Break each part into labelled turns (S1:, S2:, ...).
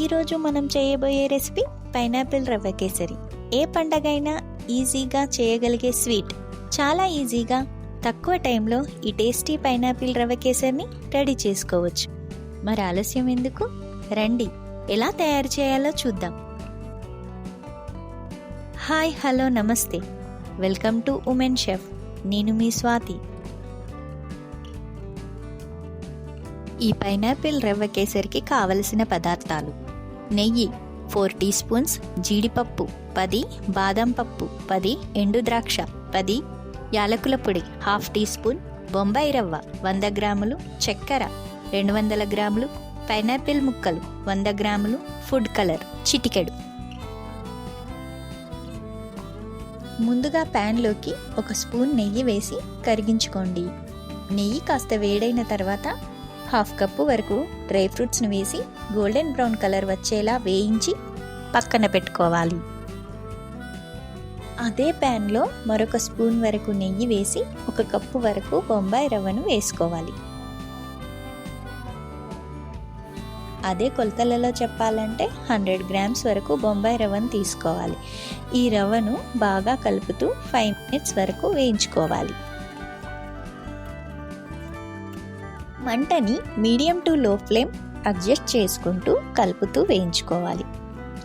S1: ఈరోజు మనం చేయబోయే రెసిపీ పైనాపిల్ రవ్వ కేసరి. ఏ పండగైనా ఈజీగా చేయగలిగే స్వీట్. చాలా ఈజీగా తక్కువ టైంలో ఈ టేస్టీ పైనాపిల్ రవ్వ కేసరిని రెడీ చేసుకోవచ్చు. మరి ఆలస్యం ఎందుకు, రండి ఎలా తయారు చేయాలో చూద్దాం. హాయ్, హలో, నమస్తే, వెల్కమ్ టు ఉమెన్ షెఫ్. నేను మీ స్వాతి. ఈ పైనాపిల్ రవ్వ కేసరికి కావలసిన పదార్థాలు: నెయ్యి 4 టీ స్పూన్స్, జీడిపప్పు 10, బాదం పప్పు 10, ఎండు ద్రాక్ష 10, యాలకుల పొడి 1/2 టీ స్పూన్, బొంబాయి రవ్వ 100 గ్రాములు, చక్కెర 200 గ్రాములు, పైనాపిల్ ముక్కలు 100 గ్రాములు, ఫుడ్ కలర్ చిటికెడు. ముందుగా ప్యాన్లోకి 1 స్పూన్ నెయ్యి వేసి కరిగించుకోండి. నెయ్యి కాస్త వేడైన తర్వాత 1/2 కప్పు వరకు డ్రై ఫ్రూట్స్ను వేసి గోల్డెన్ బ్రౌన్ కలర్ వచ్చేలా వేయించి పక్కన పెట్టుకోవాలి. అదే ప్యాన్లో మరొక స్పూన్ వరకు నెయ్యి వేసి 1 కప్పు వరకు బొంబాయి రవ్వను వేసుకోవాలి. అదే కొలతలలో చెప్పాలంటే 100 గ్రామ్స్ వరకు బొంబాయి రవ్వను తీసుకోవాలి. ఈ రవ్వను బాగా కలుపుతూ 5 మినిట్స్ వరకు వేయించుకోవాలి. మంటని మీడియం టు లో ఫ్లేమ్ అడ్జస్ట్ చేసుకుంటూ కలుపుతూ వేయించుకోవాలి.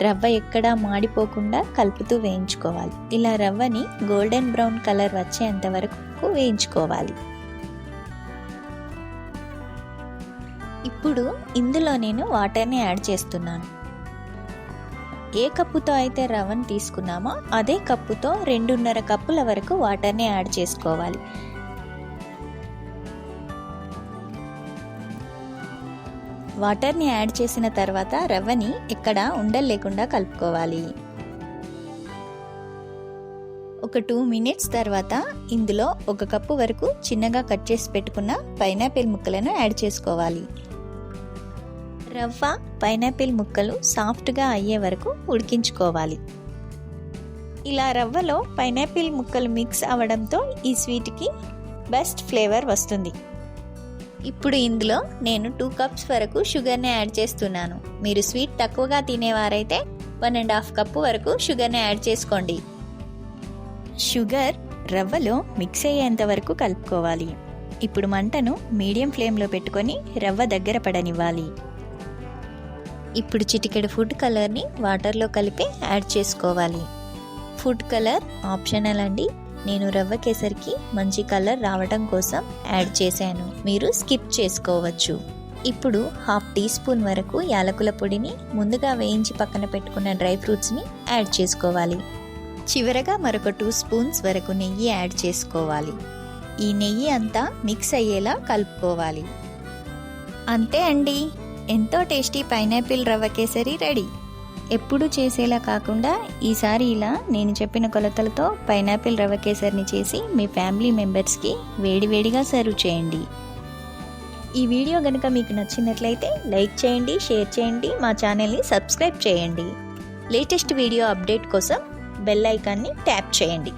S1: రవ్వ ఎక్కడా మాడిపోకుండా కలుపుతూ వేయించుకోవాలి. ఇలా రవ్వని గోల్డెన్ బ్రౌన్ కలర్ వచ్చేంత వరకు వేయించుకోవాలి. ఇప్పుడు ఇందులో నేను వాటర్ని యాడ్ చేస్తున్నాను. ఏ కప్పుతో అయితే రవ్వను తీసుకున్నామో అదే కప్పుతో 2.5 కప్పుల వరకు వాటర్ని యాడ్ చేసుకోవాలి. వాటర్ని యాడ్ చేసిన తర్వాత రవ్వని ఎక్కడ ఉండలు లేకుండా కలుపుకోవాలి. ఒక 2 మినిట్స్ తర్వాత ఇందులో 1 కప్పు వరకు చిన్నగా కట్ చేసి పెట్టుకున్న పైనాపిల్ ముక్కలను యాడ్ చేసుకోవాలి. రవ్వ పైనాపిల్ ముక్కలు సాఫ్ట్గా అయ్యే వరకు ఉడికించుకోవాలి. ఇలా రవ్వలో పైనాపిల్ ముక్కలు మిక్స్ అవ్వడంతో ఈ స్వీట్కి బెస్ట్ ఫ్లేవర్ వస్తుంది. ఇప్పుడు ఇందులో నేను 2 కప్స్ వరకు షుగర్ని యాడ్ చేస్తున్నాను. మీరు స్వీట్ తక్కువగా తినేవారైతే 1.5 కప్పు వరకు షుగర్ని యాడ్ చేసుకోండి. షుగర్ రవ్వలో మిక్స్ అయ్యేంత వరకు కలుపుకోవాలి. ఇప్పుడు మంటను మీడియం ఫ్లేమ్లో పెట్టుకొని రవ్వ దగ్గర పడనివ్వాలి. ఇప్పుడు చిటికెడు ఫుడ్ కలర్ని వాటర్లో కలిపి యాడ్ చేసుకోవాలి. ఫుడ్ కలర్ ఆప్షనల్ అండి. నేను రవ్వ కేసరికి మంచి కలర్ రావడం కోసం యాడ్ చేశాను, మీరు స్కిప్ చేసుకోవచ్చు. ఇప్పుడు 1/2 టీ స్పూన్ వరకు యాలకుల పొడిని, ముందుగా వేయించి పక్కన పెట్టుకున్న డ్రై ఫ్రూట్స్ని యాడ్ చేసుకోవాలి. చివరగా మరొక 2 స్పూన్స్ వరకు నెయ్యి యాడ్ చేసుకోవాలి. ఈ నెయ్యి అంతా మిక్స్ అయ్యేలా కలుపుకోవాలి. అంతే అండి, ఎంతో టేస్టీ పైనాపిల్ రవ్వ కేసరి రెడీ. ఎప్పుడు చేసేలా కాకుండా ఈసారి ఇలా నేను చెప్పిన కొలతలతో పైనాపిల్ రవ్వ కేసరిని చేసి మీ ఫ్యామిలీ మెంబర్స్కి వేడివేడిగా సర్వ్ చేయండి. ఈ వీడియో కనుక మీకు నచ్చినట్లయితే లైక్ చేయండి, షేర్ చేయండి, మా ఛానల్ని సబ్స్క్రైబ్ చేయండి. లేటెస్ట్ వీడియో అప్డేట్ కోసం బెల్ ఐకాన్ని ట్యాప్ చేయండి.